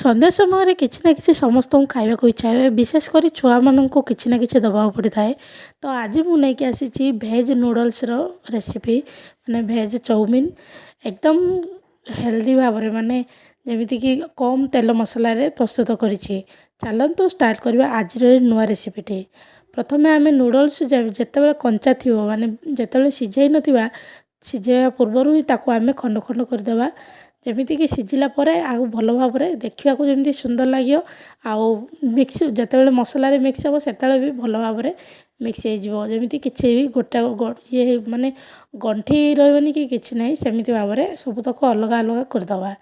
ସନ୍ଧ୍ୟା ସମୟରେ କିଛି ନା କିଛି ସମସ୍ତଙ୍କୁ ଖାଇବାକୁ ଇଚ୍ଛା ହୁଏ, ବିଶେଷ କରି ଛୁଆମାନଙ୍କୁ କିଛି ନା କିଛି ଦେବାକୁ ପଡ଼ିଥାଏ। ତ ଆଜି ମୁଁ ନେଇକି ଆସିଛି ଭେଜ୍ ନୁଡ଼ଲ୍ସର ରେସିପି, ମାନେ ଭେଜ୍ ଚାଉମିନ୍ ଏକଦମ ହେଲ୍ଦି ଭାବରେ, ମାନେ ଯେମିତିକି କମ୍ ତେଲ ମସଲାରେ ପ୍ରସ୍ତୁତ କରିଛି। ଚାଲନ୍ତୁ ଷ୍ଟାର୍ଟ କରିବା ଆଜିର ଏ ନୂଆ ରେସିପିଟି। ପ୍ରଥମେ ଆମେ ନୁଡ଼ଲ୍ସ ଯେତେବେଳେ କଞ୍ଚା ଥିବ, ମାନେ ଯେତେବେଳେ ସିଝାଇ ନଥିବା, ସିଝାଇବା ପୂର୍ବରୁ ହିଁ ତାକୁ ଆମେ ଖଣ୍ଡ ଖଣ୍ଡ କରିଦେବା। ଯେମିତିକି ସିଝିଲା ପରେ ଆଉ ଭଲ ଭାବରେ ଦେଖିବାକୁ ଯେମିତି ସୁନ୍ଦର ଲାଗିବ, ଆଉ ମିକ୍ସ ଯେତେବେଳେ ମସଲାରେ ମିକ୍ସ ହେବ ସେତେବେଳେ ବି ଭଲ ଭାବରେ ମିକ୍ସ ହେଇଯିବ। ଯେମିତି କିଛି ବି ମାନେ ଗଣ୍ଠି ରହିବନି କି କିଛି ନାହିଁ, ସେମିତି ଭାବରେ ସବୁତକ ଅଲଗା ଅଲଗା କରିଦେବା।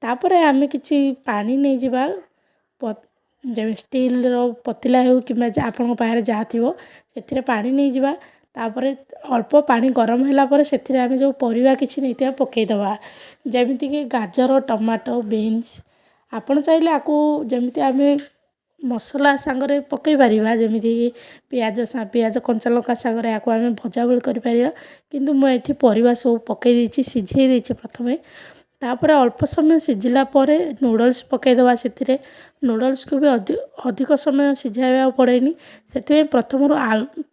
ତାପରେ ଆମେ କିଛି ପାଣି ନେଇଯିବା, ଯେମିତି ଷ୍ଟିଲ୍ର ପତିଲା ହେଉ କିମ୍ବା ଆପଣଙ୍କ ପାଖରେ ଯାହା ଥିବ ସେଥିରେ ପାଣି ନେଇଯିବା। ତାପରେ ଅଳ୍ପ ପାଣି ଗରମ ହେଲା ପରେ ସେଥିରେ ଆମେ ଯେଉଁ ପରିବା କିଛି ନେଇଥିବା ପକାଇଦେବା, ଯେମିତିକି ଗାଜର, ଟମାଟୋ, ବିନ୍ସ। ଆପଣ ଚାହିଁଲେ ଆକୁ ଯେମିତି ଆମେ ମସଲା ସାଙ୍ଗରେ ପକାଇ ପାରିବା, ଯେମିତିକି ପିଆଜ କଞ୍ଚା ଲଙ୍କା ସାଙ୍ଗରେ ଆକୁ ଆମେ ଭଜା ଭଳି କରିପାରିବା, କିନ୍ତୁ ମୁଁ ଏଠି ପରିବା ସବୁ ପକାଇ ଦେଇଛି, ସିଝାଇ ଦେଇଛି ପ୍ରଥମେ। ତାପରେ ଅଳ୍ପ ସମୟ ସିଝିଲା ପରେ ନୁଡ଼ଲ୍ସ ପକାଇଦେବା। ସେଥିରେ ନୁଡ଼ଲ୍ସକୁ ବି ଅଧିକ ସମୟ ସିଝାଇବାକୁ ପଡ଼େନି, ସେଥିପାଇଁ ପ୍ରଥମରୁ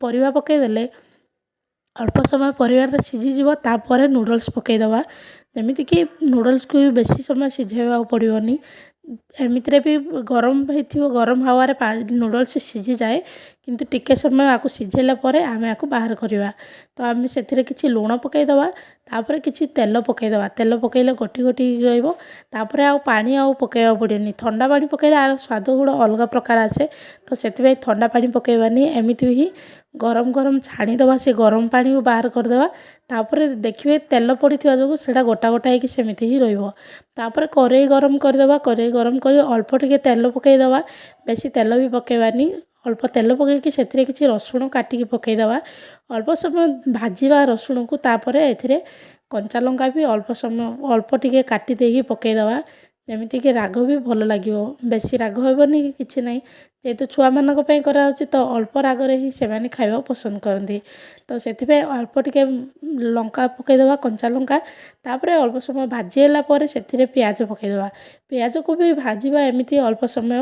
ପରିବା ପକାଇଦେଲେ ଅଳ୍ପ ସମୟ ପରିବାଟା ସିଝିଯିବ। ତାପରେ ନୁଡ଼ଲ୍ସ ପକାଇଦେବା, ଯେମିତିକି ନୁଡ଼ଲ୍ସକୁ ବି ବେଶୀ ସମୟ ସିଝାଇବାକୁ ପଡ଼ିବନି। ଏମିତିରେ ବି ଗରମ ହେଇଥିବ, ଗରମ ହାୱାରେ ନୁଡ଼ଲ୍ସ ସିଝିଯାଏ, କିନ୍ତୁ ଟିକେ ସମୟ ଆକୁ ସିଝାଇଲା ପରେ ଆମେ ଆକୁ ବାହାର କରିବା। ତ ଆମେ ସେଥିରେ କିଛି ଲୁଣ ପକାଇଦେବା, ତାପରେ କିଛି ତେଲ ପକାଇଦେବା। ତେଲ ପକାଇଲେ ଗୋଟି ଗୋଟି ରହିବ। ତାପରେ ଆଉ ପାଣି ଆଉ ପକାଇବାକୁ ପଡ଼ିବନି। ଥଣ୍ଡା ପାଣି ପକାଇଲେ ଆର ସ୍ୱାଦ ଗୁଡ଼ ଅଲଗା ପ୍ରକାର ଆସେ, ତ ସେଥିପାଇଁ ଥଣ୍ଡା ପାଣି ପକାଇବାନି। ଏମିତି ହିଁ ଗରମ ଗରମ ଛାଣିଦେବା, ସେ ଗରମ ପାଣିକୁ ବାହାର କରିଦେବା। ତାପରେ ଦେଖିବେ ତେଲ ପଡ଼ିଥିବା ଯୋଗୁଁ ସେଇଟା ଗୋଟା ଗୋଟା ହେଇକି ସେମିତି ହିଁ ରହିବ। ତାପରେ କଡ଼େଇ ଗରମ କରିଦେବା। କଡ଼େଇ ଗରମ କରି ଅଳ୍ପ ଟିକେ ତେଲ ପକାଇଦେବା, ବେଶୀ ତେଲ ବି ପକାଇବାନି। ଅଳ୍ପ ତେଲ ପକାଇକି ସେଥିରେ କିଛି ରସୁଣ କାଟିକି ପକାଇଦେବା। ଅଳ୍ପ ସମୟ ଭାଜିବା ରସୁଣକୁ। ତାପରେ ଏଥିରେ କଞ୍ଚା ଲଙ୍କା ବି ଅଳ୍ପ ଟିକେ କାଟି ଦେଇକି ପକାଇଦେବା, ଯେମିତିକି ରାଗ ବି ଭଲ ଲାଗିବ। ବେଶୀ ରାଗ ହେବନି କି କିଛି ନାହିଁ, ଯେହେତୁ ଛୁଆମାନଙ୍କ ପାଇଁ କରାହେଉଛି ତ ଅଳ୍ପ ରାଗରେ ହିଁ ସେମାନେ ଖାଇବାକୁ ପସନ୍ଦ କରନ୍ତି। ତ ସେଥିପାଇଁ ଅଳ୍ପ ଟିକେ ଲଙ୍କା ପକାଇଦେବା, କଞ୍ଚା ଲଙ୍କା। ତାପରେ ଅଳ୍ପ ସମୟ ଭାଜି ହେଲା ପରେ ସେଥିରେ ପିଆଜ ପକାଇଦେବା। ପିଆଜକୁ ବି ଭାଜିବା ଏମିତି ଅଳ୍ପ ସମୟ,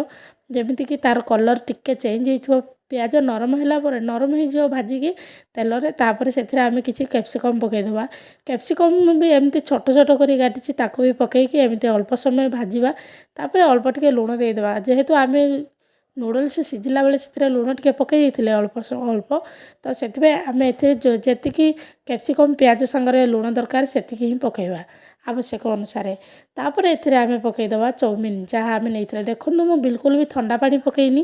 ଯେମିତିକି ତା'ର କଲର୍ ଟିକେ ଚେଞ୍ଜ ହେଇଥିବ। ପିଆଜ ନରମ ହେଲା ପରେ, ନରମ ହେଇଯିବ ଭାଜିକି ତେଲରେ। ତାପରେ ସେଥିରେ ଆମେ କିଛି କ୍ୟାପ୍ସିକମ୍ ପକାଇଦେବା। କ୍ୟାପ୍ସିକମ୍ ବି ଏମିତି ଛୋଟ ଛୋଟ କରି କାଟିଛି, ତାକୁ ବି ପକାଇକି ଏମିତି ଅଳ୍ପ ସମୟ ଭାଜିବା। ତାପରେ ଅଳ୍ପ ଟିକେ ଲୁଣ ଦେଇଦେବା, ଯେହେତୁ ଆମେ ନୁଡ଼ଲ୍ସ ସିଝିଲା ବେଳେ ସେଥିରେ ଲୁଣ ଟିକେ ପକାଇ ଦେଇଥିଲେ ଅଳ୍ପ, ତ ସେଥିପାଇଁ ଆମେ ଏଥିରେ ଯେତିକି କ୍ୟାପ୍ସିକମ୍ ପିଆଜ ସାଙ୍ଗରେ ଲୁଣ ଦରକାର ସେତିକି ହିଁ ପକାଇବା ଆବଶ୍ୟକ ଅନୁସାରେ। ତାପରେ ଏଥିରେ ଆମେ ପକାଇଦେବା ଚାଉମିନ୍ ଯାହା ଆମେ ନେଇଥିଲେ। ଦେଖନ୍ତୁ ମୁଁ ବିଲକୁଲ ବି ଥଣ୍ଡା ପାଣି ପକାଇନି,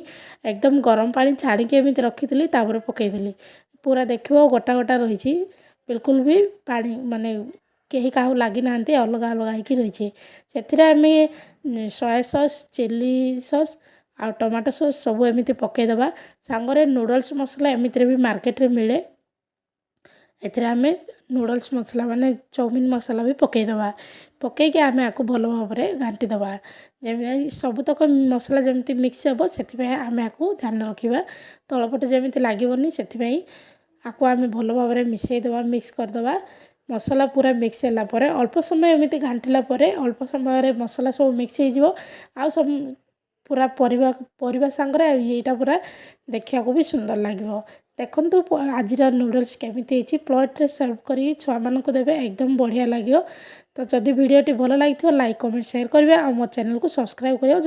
ଏକଦମ ଗରମ ପାଣି ଛାଣିକି ଏମିତି ରଖିଥିଲି, ତାପରେ ପକାଇଥିଲି। ପୁରା ଦେଖିବ ଗୋଟା ଗୋଟା ରହିଛି, ବିଲକୁଲ ବି ପାଣି ମାନେ କେହି କାହାକୁ ଲାଗିନାହାନ୍ତି, ଅଲଗା ଅଲଗା ହେଇକି ରହିଛି। ସେଥିରେ ଆମେ ସୋୟା ସସ୍, ଚିଲି ସସ୍ ଆଉ ଟମାଟୋ ସସ୍ ସବୁ ଏମିତି ପକାଇଦେବା। ସାଙ୍ଗରେ ନୁଡ଼ଲ୍ସ ମସଲା ଏମିତିରେ ବି ମାର୍କେଟରେ ମିଳେ, ଏଥିରେ ଆମେ ନୁଡ଼ଲ୍ସ ମସଲା ମାନେ ଚାଉମିନ୍ ମସଲା ବି ପକାଇଦେବା। ପକାଇକି ଆମେ ଆକୁ ଭଲ ଭାବରେ ଘାଣ୍ଟିଦେବା, ଯେମିତି ସବୁତକ ମସଲା ଯେମିତି ମିକ୍ସ ହେବ, ସେଥିପାଇଁ ଆମେ ଆକୁ ଧ୍ୟାନ ରଖିବା। ତଳପଟେ ଯେମିତି ଲାଗିବନି, ସେଥିପାଇଁ ଆକୁ ଆମେ ଭଲ ଭାବରେ ମିଶାଇଦେବା, ମିକ୍ସ କରିଦେବା। ମସଲା ପୁରା ମିକ୍ସ ହେଲା ପରେ ଅଳ୍ପ ସମୟ ଏମିତି ଘାଣ୍ଟିଲା ପରେ ଅଳ୍ପ ସମୟରେ ମସଲା ସବୁ ମିକ୍ସ ହେଇଯିବ। ଆଉ ସବୁ ପୁରା ପରିବା ସାଙ୍ଗରେ ଏଇଟା ପୁରା ଦେଖିବାକୁ ବି ସୁନ୍ଦର ଲାଗିବ। ଦେଖନ୍ତୁ ଆଜିର ନୁଡ଼ଲ୍ସ କେମିତି ହେଇଛି। ପ୍ଲେଟ୍ରେ ସର୍ଭ କରିକି ଛୁଆମାନଙ୍କୁ ଦେବେ, ଏକଦମ ବଢ଼ିଆ ଲାଗିବ। ତ ଯଦି ଭିଡ଼ିଓଟି ଭଲ ଲାଗିଥିବ ଲାଇକ୍, କମେଣ୍ଟ, ସେୟାର କରିବେ, ଆଉ ମୋ ଚ୍ୟାନେଲକୁ ସବସ୍କ୍ରାଇବ୍ କରିବାକୁ